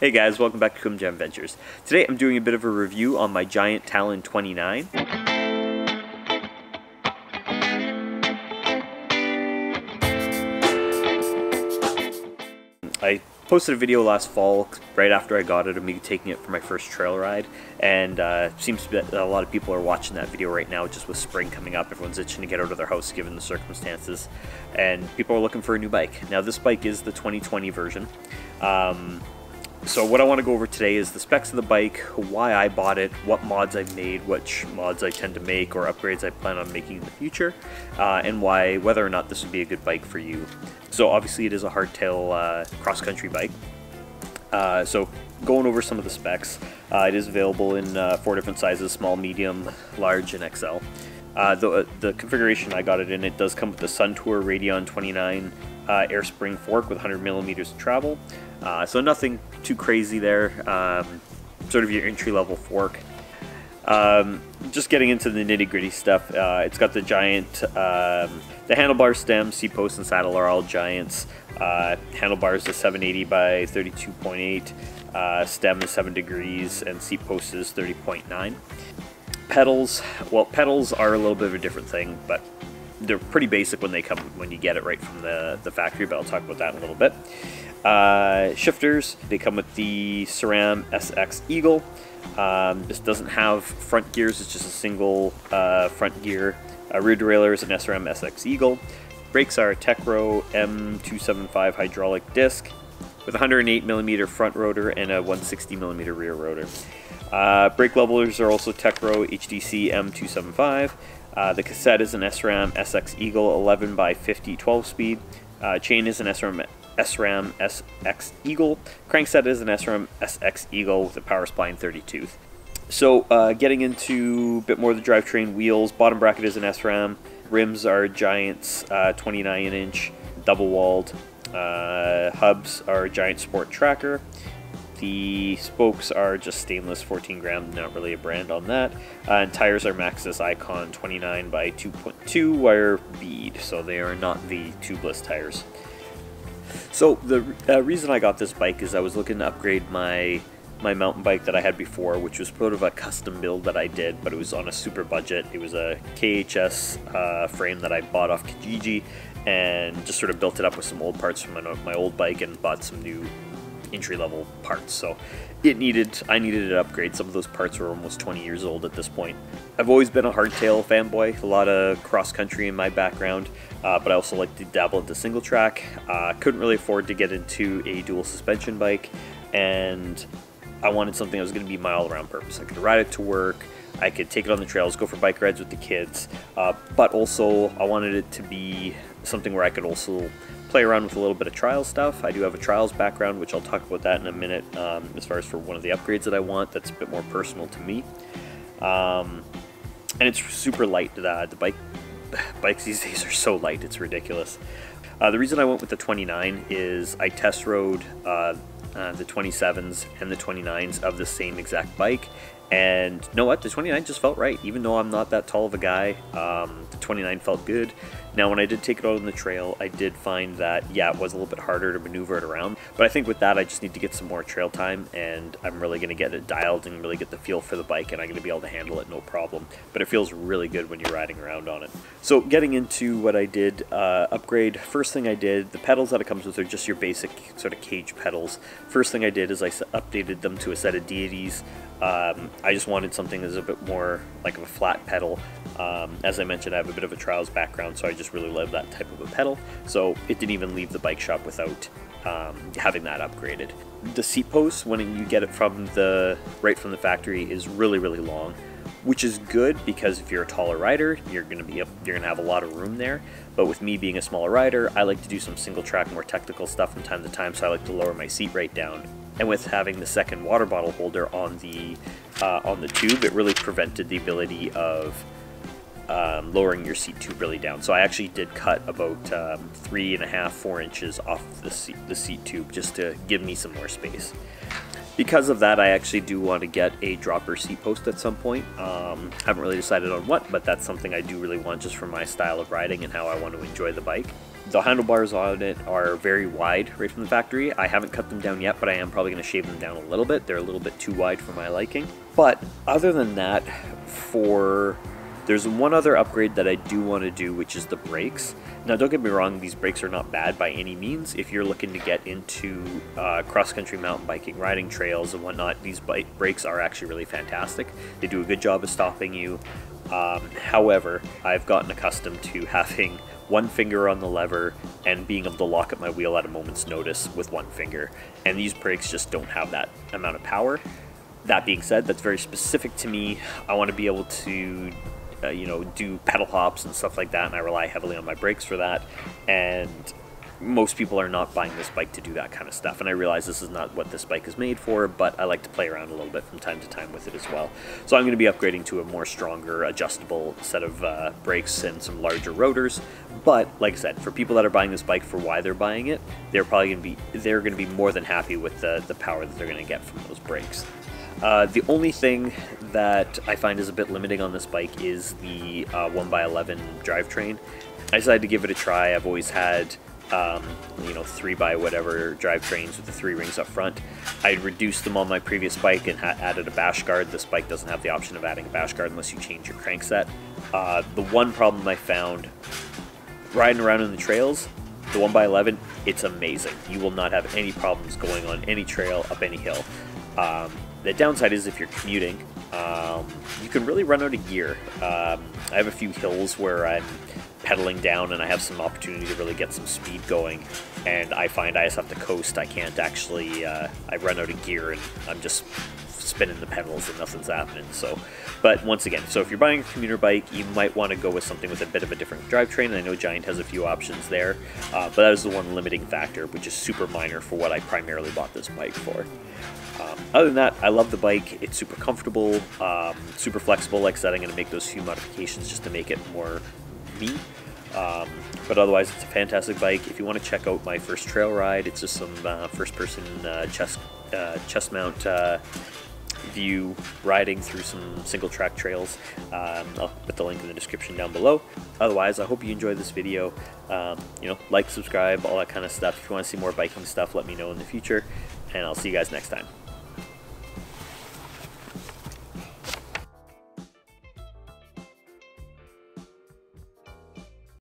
Hey guys, welcome back to Kwmjam Ventures. Today I'm doing a bit of a review on my Giant Talon 29. I posted a video last fall right after I got it of me taking it for my first trail ride, and seems to be that a lot of people are watching that video right now just with spring coming up. Everyone's itching to get out of their house given the circumstances, and people are looking for a new bike. Now this bike is the 2020 version. So what I want to go over today is the specs of the bike, why I bought it, what mods I've made, which mods I tend to make or upgrades I plan on making in the future, and whether or not this would be a good bike for you. So obviously it is a hardtail cross-country bike. So going over some of the specs, it is available in 4 different sizes: small, medium, large, and XL. The configuration I got it in, it does come with the Suntour Radeon 29 air spring fork with 100 millimeters of travel. So nothing too crazy there, sort of your entry-level fork. Just getting into the nitty-gritty stuff, it's got the Giant, the handlebar stem, seat post, and saddle are all Giants. Handlebars is 780 by 32.8, stem is 7 degrees, and seat post is 30.9. Pedals, well, pedals are a little bit of a different thing, but they're pretty basic when you get it right from the factory, but I'll talk about that in a little bit. Shifters, they come with the SRAM SX Eagle. This doesn't have front gears, it's just a single front gear. Rear derailleur is an SRAM SX Eagle. Brakes are a Tecro M275 hydraulic disc with a 108mm front rotor and a 160mm rear rotor. Brake levelers are also Tecro HDC M275. The cassette is an SRAM SX Eagle 11 by 50 12-speed. Chain is an SRAM SX Eagle. Crankset is an SRAM SX Eagle with a power spline 30-tooth. So getting into a bit more of the drivetrain, wheels, bottom bracket is an SRAM. Rims are Giant's 29-inch double-walled. Hubs are Giant Sport Tracker. The spokes are just stainless 14 gram, not really a brand on that. And tires are Maxxis Icon 29 by 2.2 wire bead, so they are not the tubeless tires. So the reason I got this bike is I was looking to upgrade my mountain bike that I had before, which was sort of a custom build that I did, but it was on a super budget. It was a KHS frame that I bought off Kijiji and just sort of built it up with some old parts from my old bike and bought some new entry-level parts. So I needed an upgrade. Some of those parts were almost 20 years old at this point. I've always been a hardtail fanboy, a lot of cross-country in my background, but I also like to dabble into single track. Couldn't really afford to get into a dual suspension bike, and I wanted something that was going to be my all-around purpose. I could ride it to work, I could take it on the trails, go for bike rides with the kids, but also I wanted it to be something where I could also play around with a little bit of trial stuff. I do have a trials background, which I'll talk about that in a minute, as far as for one of the upgrades that I want that's a bit more personal to me. And it's super light. The bikes these days are so light, it's ridiculous. The reason I went with the 29 is I test rode the 27s and the 29s of the same exact bike, and you know what, the 29 just felt right. Even though I'm not that tall of a guy, the 29 felt good. Now when I did take it out on the trail, I did find that, yeah, it was a little bit harder to maneuver it around, but I think with that I just need to get some more trail time, and I'm really going to get it dialed and really get the feel for the bike, and I'm going to be able to handle it no problem. But it feels really good when you're riding around on it. So getting into what I did, upgrade, first thing I did, the pedals that it comes with are just your basic sort of cage pedals. First thing I did is I updated them to a set of Deities. I just wanted something that's a bit more like a flat pedal. As I mentioned, I have a bit of a trials background, so I just really love that type of a pedal. So it didn't even leave the bike shop without having that upgraded. The seat post, when you get it right from the factory, is really, really long, which is good because if you're a taller rider, you're gonna have a lot of room there. But with me being a smaller rider, I like to do some single track, more technical stuff from time to time, so I like to lower my seat right down. And with having the second water bottle holder on the tube, it really prevented the ability of lowering your seat tube really down. So I actually did cut about 3.5–4 inches off the seat tube just to give me some more space. Because of that, I actually do want to get a dropper seat post at some point. Haven't really decided on what, but that's something I do really want just for my style of riding and how I want to enjoy the bike. The handlebars on it are very wide right from the factory. I haven't cut them down yet, but I am probably going to shave them down a little bit. They're a little bit too wide for my liking. But other than that, there's one other upgrade that I do want to do, which is the brakes. Now, don't get me wrong, these brakes are not bad by any means. If you're looking to get into cross-country mountain biking, riding trails and whatnot, these brakes are actually really fantastic. They do a good job of stopping you. However, I've gotten accustomed to having one finger on the lever and being able to lock up my wheel at a moment's notice with one finger. And these brakes just don't have that amount of power. That being said, that's very specific to me. I want to be able to do pedal hops and stuff like that, and I rely heavily on my brakes for that. And most people are not buying this bike to do that kind of stuff, and I realize this is not what this bike is made for, but I like to play around a little bit from time to time with it as well. So I'm going to be upgrading to a more stronger, adjustable set of brakes and some larger rotors. But like I said, for people that are buying this bike for why they're buying it, they're going to be more than happy with the power that they're going to get from those brakes. The only thing that I find is a bit limiting on this bike is the 1x11 drivetrain. I decided to give it a try. I've always had 3x whatever drivetrains with the 3 rings up front. I reduced them on my previous bike and added a bash guard. This bike doesn't have the option of adding a bash guard unless you change your crankset. The one problem I found riding around in the trails, the 1x11, it's amazing. You will not have any problems going on any trail, up any hill. The downside is if you're commuting, you can really run out of gear. I have a few hills where I'm pedaling down and I have some opportunity to really get some speed going, and I find I just have to coast. I can't actually, I run out of gear and I'm just spinning the pedals and nothing's happening. So, but once again, so if you're buying a commuter bike, you might want to go with something with a bit of a different drivetrain. I know Giant has a few options there, but that is the one limiting factor, which is super minor for what I primarily bought this bike for. Other than that, I love the bike. It's super comfortable, super flexible. Like I said, I'm going to make those few modifications just to make it more me. But otherwise, it's a fantastic bike. If you want to check out my first trail ride, it's just some first-person chest mount view riding through some single-track trails. I'll put the link in the description down below. Otherwise, I hope you enjoyed this video. Like, subscribe, all that kind of stuff. If you want to see more biking stuff, let me know in the future, and I'll see you guys next time.